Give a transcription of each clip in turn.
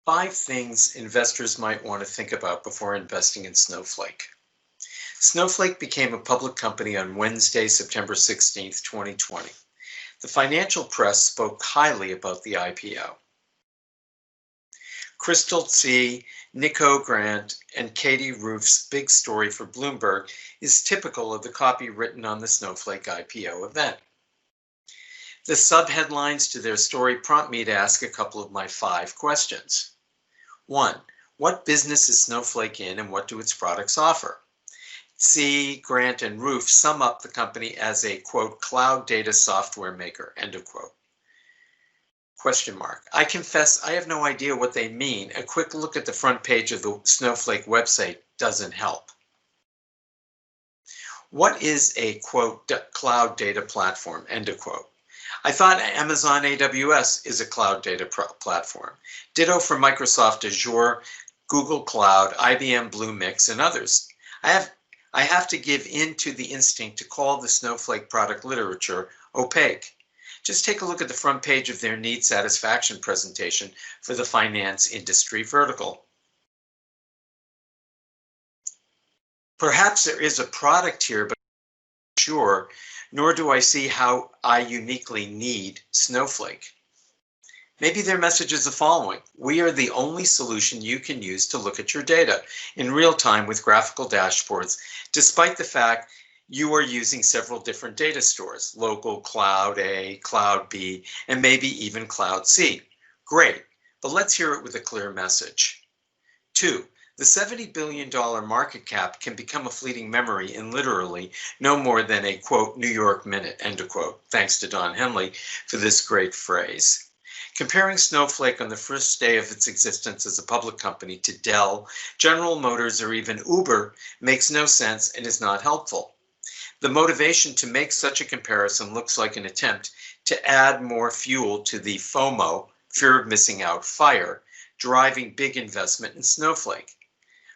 5 things investors might want to think about before investing in Snowflake. Snowflake became a public company on Wednesday, September 16th, 2020. The financial press spoke highly about the IPO. Crystal C., Nico Grant, and Katie Roof's big story for Bloomberg is typical of the copy written on the Snowflake IPO event. The subheadlines to their story prompt me to ask a couple of my 5 questions. 1. What business is Snowflake in and what do its products offer? C., Grant, and Roof sum up the company as a, quote, cloud data software maker, end of quote. Question mark. I confess I have no idea what they mean. A quick look at the front page of the Snowflake website doesn't help. What is a, quote, cloud data platform, end of quote? I thought Amazon AWS is a cloud data platform. Ditto for Microsoft Azure, Google Cloud, IBM Bluemix, and others. I have to give in to the instinct to call the Snowflake product literature opaque. Just take a look at the front page of their need satisfaction presentation for the finance industry vertical. Perhaps there is a product here, but I'm not sure, nor do I see how I uniquely need Snowflake. Maybe their message is the following: we are the only solution you can use to look at your data in real time with graphical dashboards, despite the fact you are using several different data stores, local, Cloud A, Cloud B, and maybe even Cloud C. Great, but let's hear it with a clear message. 2. The $70 billion market cap can become a fleeting memory in literally no more than a, quote, New York minute, end of quote. Thanks to Don Henley for this great phrase. Comparing Snowflake on the first day of its existence as a public company to Dell, General Motors, or even Uber makes no sense and is not helpful. The motivation to make such a comparison looks like an attempt to add more fuel to the FOMO, fear of missing out, fire, driving big investment in Snowflake.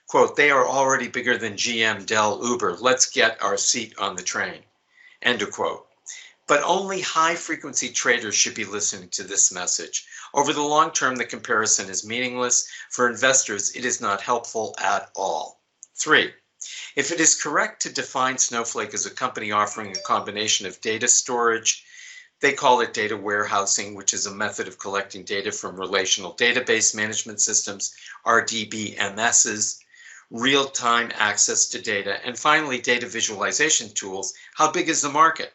Quote, they are already bigger than GM, Dell, Uber. Let's get our seat on the train, end of quote. But only high-frequency traders should be listening to this message. Over the long term, the comparison is meaningless. For investors, it is not helpful at all. 3. If it is correct to define Snowflake as a company offering a combination of data storage, they call it data warehousing, which is a method of collecting data from relational database management systems, RDBMSs, real-time access to data, and finally, data visualization tools. How big is the market?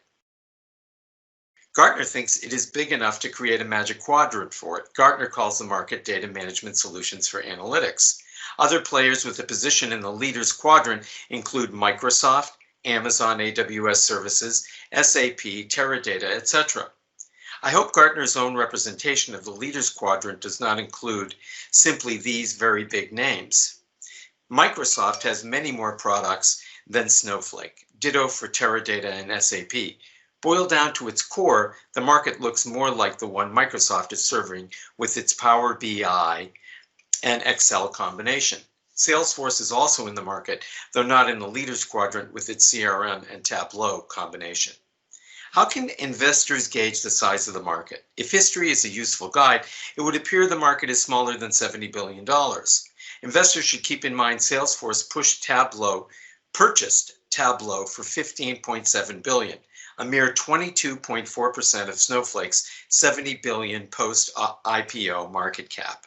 Gartner thinks it is big enough to create a magic quadrant for it. Gartner calls the market data management solutions for analytics. Other players with a position in the leaders quadrant include Microsoft, Amazon AWS services, SAP, Teradata, etc. I hope Gartner's own representation of the leaders quadrant does not include simply these very big names. Microsoft has many more products than Snowflake, ditto for Teradata and SAP. Boiled down to its core, the market looks more like the one Microsoft is serving with its Power BI and Excel combination. Salesforce is also in the market, though not in the leaders quadrant with its CRM and Tableau combination. How can investors gauge the size of the market? If history is a useful guide, it would appear the market is smaller than $70 billion. Investors should keep in mind Salesforce purchased Tableau for $15.7 billion, a mere 22.4% of Snowflake's $70 billion post-IPO market cap.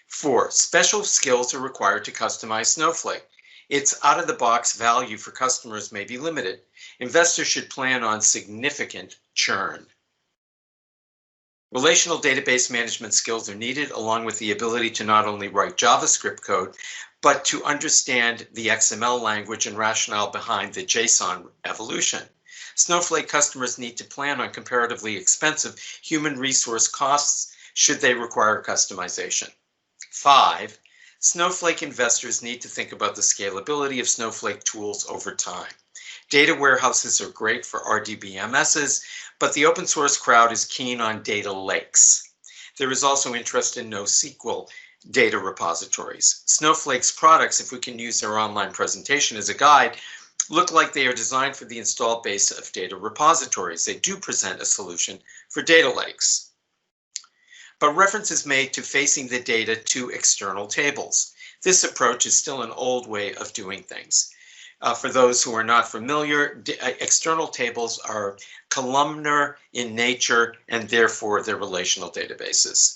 4. Special skills are required to customize Snowflake. Its out-of-the-box value for customers may be limited. Investors should plan on significant churn. Relational database management skills are needed, along with the ability to not only write JavaScript code, but to understand the XML language and rationale behind the JSON evolution. Snowflake customers need to plan on comparatively expensive human resource costs should they require customization. 5. Snowflake investors need to think about the scalability of Snowflake tools over time. Data warehouses are great for RDBMSs, but the open source crowd is keen on data lakes. There is also interest in NoSQL data repositories. Snowflake's products, if we can use their online presentation as a guide, look like they are designed for the installed base of data repositories. They do present a solution for data lakes. but reference is made to facing the data to external tables. This approach is still an old way of doing things. For those who are not familiar, external tables are columnar in nature and therefore they're relational databases.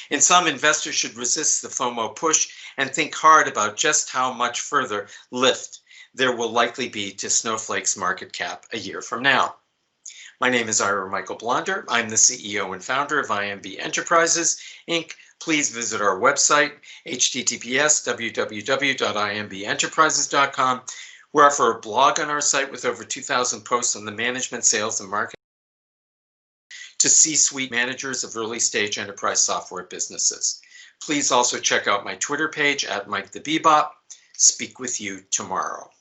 In sum, investors should resist the FOMO push and think hard about just how much further lift there will likely be to Snowflake's market cap a year from now. My name is Ira Michael Blonder. I'm the CEO and founder of IMB Enterprises, Inc. Please visit our website, https://www.imbenterprises.com. We offer a blog on our site with over 2,000 posts on the management, sales, and marketing to C-suite managers of early-stage enterprise software businesses. Please also check out my Twitter page @MikeTheBebop. Speak with you tomorrow.